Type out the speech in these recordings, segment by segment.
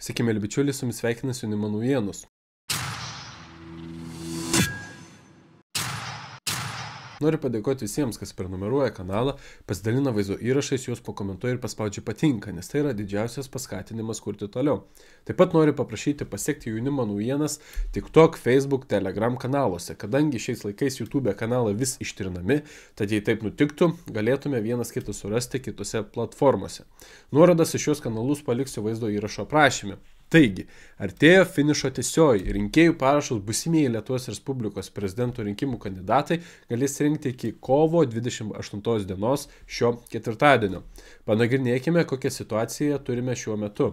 Sveiki, mėly bičiuliai, su jumis sveikinasi Jaunimo naujienos. Noriu padėkoti visiems, kas prenumeruoja kanalą, pasidalina vaizdo įrašais, juos pakomentuoja ir paspaudžia patinka, nes tai yra didžiausias paskatinimas kurti toliau. Taip pat noriu paprašyti pasiekti Jaunimo naujienas TikTok, Facebook, Telegram kanaluose, kadangi šiais laikais YouTube kanalai vis ištrinami, tad jei taip nutiktų, galėtume vienas kitą surasti kitose platformose. Nuorodas į šios kanalus paliksiu vaizdo įrašo aprašyme. Taigi, artėjo finišo tiesioji, rinkėjų parašus būsimieji Lietuvos Respublikos prezidento rinkimų kandidatai galės rinkti iki kovo 28 dienos šio ketvirtadienio. Panagrinėkime, kokią situaciją turime šiuo metu.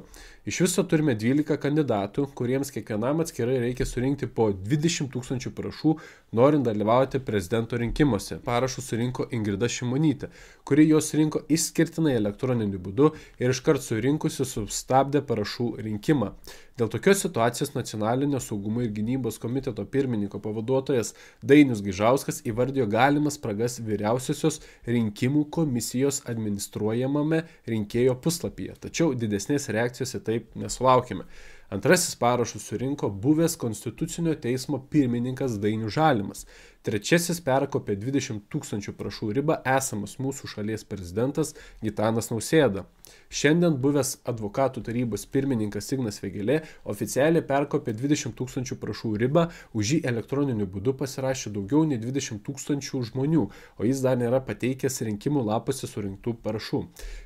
Iš viso turime 12 kandidatų, kuriems kiekvienam atskirai reikia surinkti po 20 000 parašų, norint dalyvauti prezidento rinkimuose. Parašus surinko Ingrida Šimonytė, kuri juos surinko išskirtinai elektroniniu būdu ir iškart surinkusi sustabdė parašų rinkimą. Dėl tokios situacijos Nacionalinio saugumo ir gynybos komiteto pirmininko pavaduotojas Dainius Gaižauskas įvardijo galimas spragas Vyriausiosios rinkimų komisijos administruojamame rinkėjo puslapyje, tačiau didesnės reakcijos į taip nesulaukėme. Antrasis parašus surinko buvęs Konstitucinio teismo pirmininkas Dainius Žalimas. Trečiasis perkopė 20 000 parašų ribą esamas mūsų šalies prezidentas Gitanas Nausėda. Šiandien buvęs advokatų tarybos pirmininkas Ignas Vėgėlė oficialiai perkopė 20 000 parašų ribą, už jį elektroniniu būdu pasirašė daugiau nei 20 000 žmonių, o jis dar nėra pateikęs rinkimų lapuose surinktų parašų.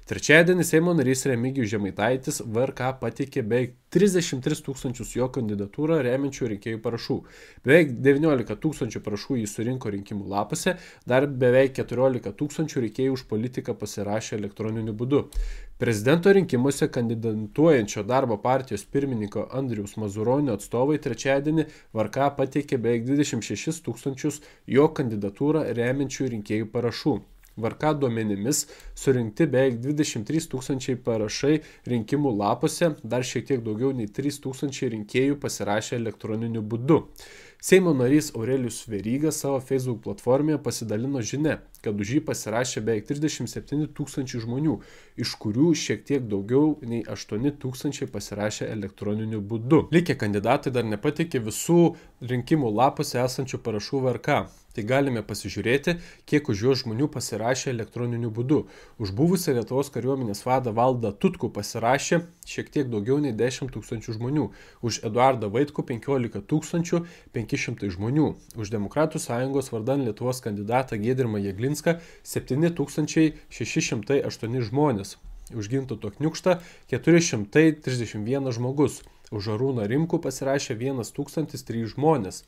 Trečiadienį Seimo narys Remigijus Žemaitaitis VRK pateikė beveik 33 000 jo kandidatūrą remiančių rinkėjų parašų. Beveik 19 000 parašų jis surinko rinkimų lapuose, dar beveik 14 000 rinkėjų už politiką pasirašė elektroniniu būdu. Prezidento rinkimuose kandidatuojančio darbo partijos pirmininko Andriaus Mazuronio atstovai trečiadienį VRK pateikė beveik 26 000 jo kandidatūrą remiančių rinkėjų parašų. VRK duomenimis surinkti beveik 23 000 parašai rinkimų lapuose, dar šiek tiek daugiau nei 3 000 rinkėjų pasirašė elektroniniu būdu. Seimo narys Aurelijus Veryga savo Facebook platformoje pasidalino žinia, kad už jį pasirašė beveik 37 000 žmonių, iš kurių šiek tiek daugiau nei 8 000 pasirašė elektroniniu būdu. Likę kandidatai dar nepateikė visų rinkimų lapuose esančių parašų VRK. Tai galime pasižiūrėti, kiek už juos žmonių pasirašė elektroniniu būdu. Už buvusią Lietuvos kariuomenės vadą Valdą Tutkų pasirašė šiek tiek daugiau nei 10 000 žmonių. Už Eduardą Vaitkų 15 500 žmonių. Už Demokratų sąjungos vardan Lietuvos kandidatą Giedrimą Jeglinską 7 608 žmonės. Už Gintauto Kniukštą 431 žmogus. Už Arūną Rimkų pasirašė 1003 žmonės.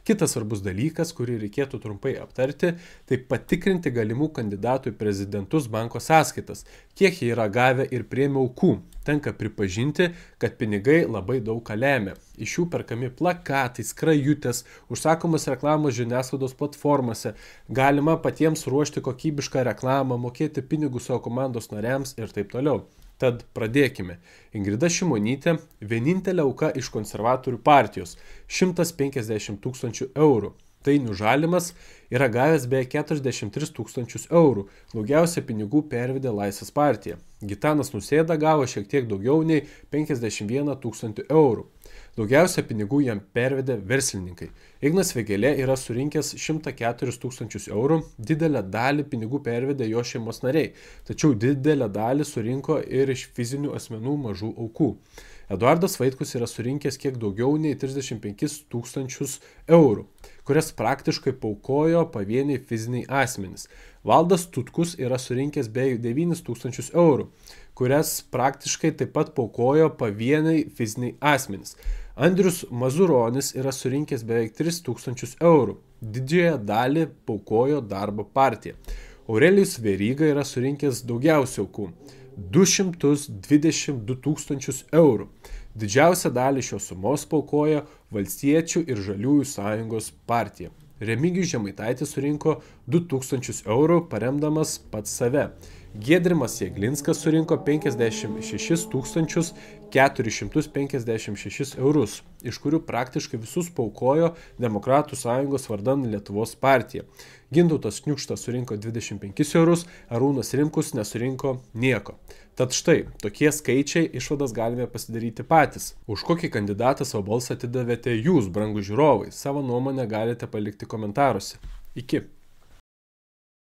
Kitas svarbus dalykas, kurį reikėtų trumpai aptarti, tai patikrinti galimų kandidatų į prezidentus banko sąskaitas, kiek jie yra gavę ir priėmė aukų. Tenka pripažinti, kad pinigai labai daug ką lemia. Iš jų perkami plakatai, skrajutės, užsakomos reklamos žiniasklaidos platformose, galima patiems ruošti kokybišką reklamą, mokėti pinigus savo komandos nariams ir taip toliau. Tad pradėkime. Ingrida Šimonytė, vienintelė auka iš konservatorių partijos, 150 000 eurų. Dainius Žalimas yra gavęs beveik 43 000 eurų, daugiausia pinigų pervedė Laisvės partija. Gitanas Nausėda gavo šiek tiek daugiau nei 51 000 eurų. Daugiausia pinigų jam pervedė verslininkai. Ignas Vėgėlė yra surinkęs 104 000 eurų, didelę dalį pinigų pervedė jo šeimos nariai, tačiau didelę dalį surinko ir iš fizinių asmenų mažų aukų. Eduardas Vaitkus yra surinkęs kiek daugiau nei 35 000 eurų, kurias praktiškai paaukojo pavieniai fiziniai asmenys. Valdas Tutkus yra surinkęs beveik 9 000 eurų, kurias praktiškai taip pat paaukojo pavieniai fiziniai asmenys. Andrius Mazuronis yra surinkęs beveik 3 000 eurų, didžiąją dalį paaukojo darbo partija. Aurelijus Veryga yra surinkęs daugiausiai aukų, 222 000 eurų. Didžiausią dalį šios sumos paaukojo Valstiečių ir Žaliųjų sąjungos partija. Remigijus Žemaitaitis surinko 2 000 eurų, paremdamas pats save. Giedrimas Jėglinskas surinko 56 456 eurus, iš kurių praktiškai visus paukojo Demokratų sąjungos vardan Lietuvos partija. Gintautas Šniukštas surinko 25 eurus, Arūnas Rimkus nesurinko nieko. Tad štai, tokie skaičiai, išvadas galime pasidaryti patys. Už kokį kandidatą savo balsą atidavėte jūs, brangūs žiūrovai? Savo nuomonę galite palikti komentaruose. Iki.